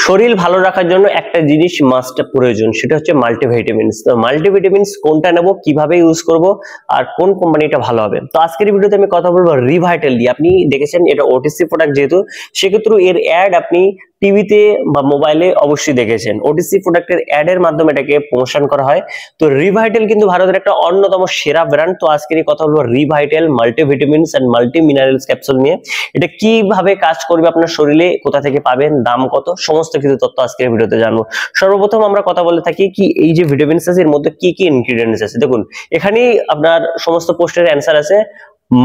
শরীর ভালো রাখার জন্য একটা জিনিস মাস্ট প্রয়োজন, সেটা হচ্ছে মাল্টিভিটামিনস। তো মাল্টিভিটামিনস কোনটা নেব, কিভাবে ইউজ করব, আর কোন কোম্পানিটা ভালো হবে। তো আজকের ভিডিওতে আমি কথা বলবো রিভাইটাল দিয়ে। আপনি দেখেছেন এটা ওটিসি প্রোডাক্ট, যেহেতু সেক্ষেত্রে এর অ্যাড আপনি টিভিতে বা মোবাইলে অবশ্যই দেখেছেন। ওটিসি প্রোডাক্টের অ্যাড এর মাধ্যমে এটাকে প্রমোশন করা হয়। তো রিভাইটাল কিন্তু ভারতের একটা অন্যতম সেরা ব্র্যান্ড। তো আজকের এই কথা বলবো Revital multivitamins and multi minerals capsule নিয়ে। এটা কিভাবে কাজ করবে আপনার শরীরে, কোথা থেকে পাবেন, দাম কত, সমস্ত কিছু তথ্য আজকের ভিডিওতে জানবো। সর্বপ্রথম আমরা কথা বলে থাকি কি এই যে ভিটামিনস আছে এর মধ্যে কি কি ইনগ্রেডিয়েন্টস আছে। দেখুন এখানে আপনার সমস্ত প্রশ্নের অ্যান্সার আছে।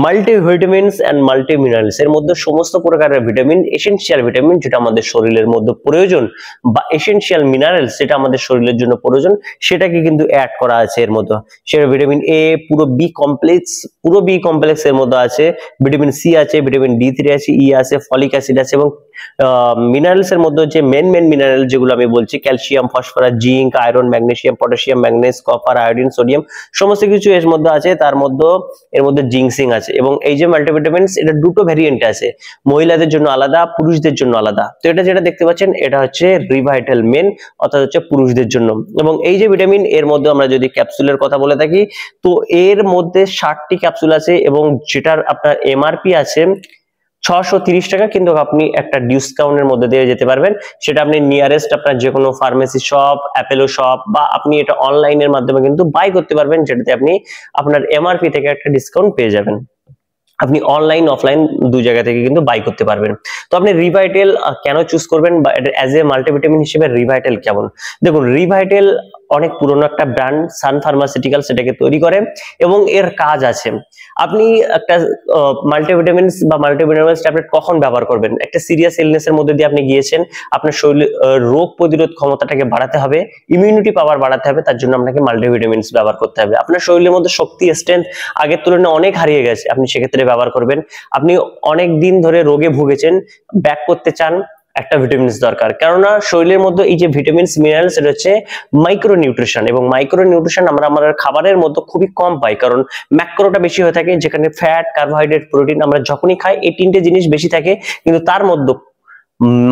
মাল্টিভিটামিনস এন্ড মাল্টি মিনারেলস এর মধ্যে সমস্ত প্রকারের ভিটামিন, এসেনশিয়াল ভিটামিন যেটা আমাদের শরীরের মধ্যে প্রয়োজন, বা এসেনশিয়াল মিনারেলস যেটা আমাদের শরীরের জন্য প্রয়োজন, সেটাকে কিন্তু অ্যাড করা আছে এর মধ্যে। সেটা ভিটামিন এ, পুরো বি কমপ্লেক্স এর মধ্যে আছে, ভিটামিন সি আছে, ভিটামিন ডি3 আছে, ই আছে, ফলিক অ্যাসিড আছে, এবং মিনারেলস এর মধ্যে যে মেন মিনারেল যেগুলো আমি বলছি, calcium, phosphorus, zinc, iron, magnesium, potassium, manganese, copper, iodine, sodium সমস্ত কিছু এর মধ্যে আছে। তার মধ্যে এর মধ্যে জিঙ্কসিং আছে। এবং এই যে মাল্টিভিটামিনস এটা দুটো ভ্যারিয়েন্ট আছে, মহিলাদের জন্য আলাদা, পুরুষদের জন্য আলাদা। তো এটা যেটা দেখতে পাচ্ছেন এটা হচ্ছে রিভাইটাল মেন, অর্থাৎ হচ্ছে পুরুষদের জন্য। এবং এই যে ভিটামিন এর মধ্যে আমরা যদি ক্যাপসুলের কথা বলে থাকি, তো এর মধ্যে 60টি ক্যাপসুল আছে, এবং যেটার আপনার এমআরপি আছে 630 টাকা, কিন্তু আপনি একটা ডিসকাউন্টের মধ্যে দিয়ে যেতে পারবেন। সেটা আপনি নিয়ারেস্ট আপনার যে কোনো ফার্মেসি শপ, অ্যাপেলো শপ, বা আপনি এটা অনলাইনের মাধ্যমে কিন্তু বাই করতে পারবেন, যেটাতে আপনি আপনার এমআরপি থেকে একটা ডিসকাউন্ট পেয়ে যাবেন। আপনি অনলাইন অফলাইন দুই জায়গা থেকে কিন্তু বাই করতে পারবেন। তো আপনি রিভাইটাল কেন চুজ করবেন, বা এজ এ মাল্টিভিটামিন হিসেবে রিভাইটাল কেমন? দেখুন রিভাইটাল অনেক পুরনো একটা ব্র্যান্ড, সান ফার্মাসিউটিক্যাল সেটাকে তৈরি করে, এবং এর কাজ আছে। আপনি একটা মাল্টিভিটামিনস বা মাল্টিভিটামিনস ট্যাবলেট কখন ব্যবহার করবেন? একটা সিরিয়াস ইলনেসের মধ্যে দিয়ে আপনি গিয়েছেন, আপনার শরীরে রোগ প্রতিরোধ ক্ষমতাটাকে বাড়াতে হবে, ইমিউনিটি পাওয়ার বাড়াতে হবে, তার জন্য আপনাকে মাল্টিভিটামিনস ব্যবহার করতে হবে। আপনার শরীরের মধ্যে শক্তি, স্ট্রেংথ আগের তুলনায় অনেক হারিয়ে গেছে, আপনি সেক্ষেত্রে ব্যবহার করবেন। আপনি অনেক দিন ধরে রোগে ভুগেছেন, ব্যাক করতে চান, একটা ভিটামিনস দরকার। কেননা শরীরের মধ্যে এই যে ভিটামিনস, মিনারেলস, এটা হচ্ছে মাইক্রো নিউট্রিশন, এবং মাইক্রো নিউট্রিশন আমরা আমাদের খাবারের মধ্যে খুবই কম পাই, কারণ ম্যাক্রোটা বেশি হয়ে থাকে, যেখানে ফ্যাট, কার্বোহাইড্রেট, প্রোটিন আমরা যখনই খাই এই তিনটে জিনিস বেশি থাকে, কিন্তু তার মধ্যে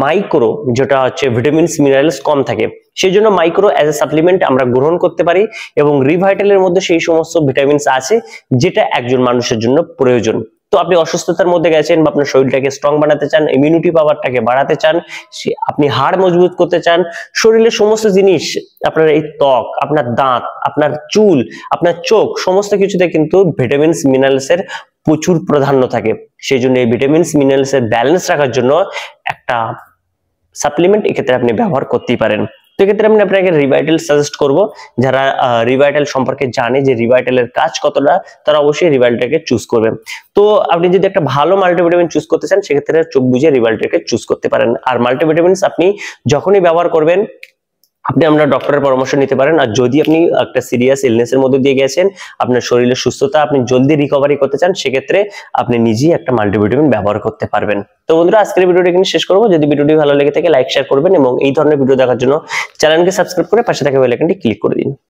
মাইক্রো যেটা হচ্ছে ভিটামিনস, মিনারেলস কম থাকে। সেই জন্য মাইক্রো অ্যাজ এ সাপ্লিমেন্ট আমরা গ্রহণ করতে পারি, এবং রিভাইটালের মধ্যে সেই সমস্ত ভিটামিনস আছে যেটা একজন মানুষের জন্য প্রয়োজন। তো আপনি অসুস্থতার মধ্যে গেছেন, বা আপনার শরীরটাকে স্ট্রং বানাতে চান, ইমিউনিটি পাওয়ারটাকে বাড়াতে চান, আপনি হাড় মজবুত করতে চান, শরীরের সমস্ত জিনিস, আপনার এই ত্বক, আপনার দাঁত, আপনার চুল, আপনার চোখ, সমস্ত কিছুতে কিন্তু ভিটামিনস, মিনারেলস এর প্রচুর প্রাধান্য থাকে। সেই জন্য এই ভিটামিনস, মিনারেলস এর ব্যালেন্স রাখার জন্য একটা সাপ্লিমেন্ট এক্ষেত্রে আপনি ব্যবহার করতেই পারেন। তো এক্ষেত্রে আমি আপনাকে রিভাইটাল সাজেস্ট করব। যারা রিভাইটাল সম্পর্কে জানে যে রিভাইটালের কাজ কতটা, তারা অবশ্যই রিভাইটালকে চুজ করবে। তো আপনি যদি একটা ভালো মাল্টিভিটামিন চুজ করতে চান, সেক্ষেত্রে চোখ বুঝে রিভাইটালকে চুজ করতে পারেন। আর মাল্টিভিটামিনস আপনি যখনই ব্যবহার করবেন, আপনি আমরা ডক্টরের পরামর্শ নিতে পারেন। আর যদি আপনি একটা সিরিয়াস ইলনেসের মধ্যে দিয়ে গেছেন, আপনার শরীরের সুস্থতা আপনি জলদি রিকভারি করতে চান, সেক্ষেত্রে আপনি নিজেই একটা মাল্টিভিটামিন ব্যবহার করতে পারবেন। তো বন্ধুরা আজকের ভিডিওটি এখানে শেষ করবো। যদি ভিডিওটি ভালো লেগে থাকে লাইক শেয়ার করবেন, এবং এই ধরনের ভিডিও দেখার জন্য চ্যানেলকে সাবস্ক্রাইব করে পাশে থাকা বেল আইকনটি ক্লিক করে দিন।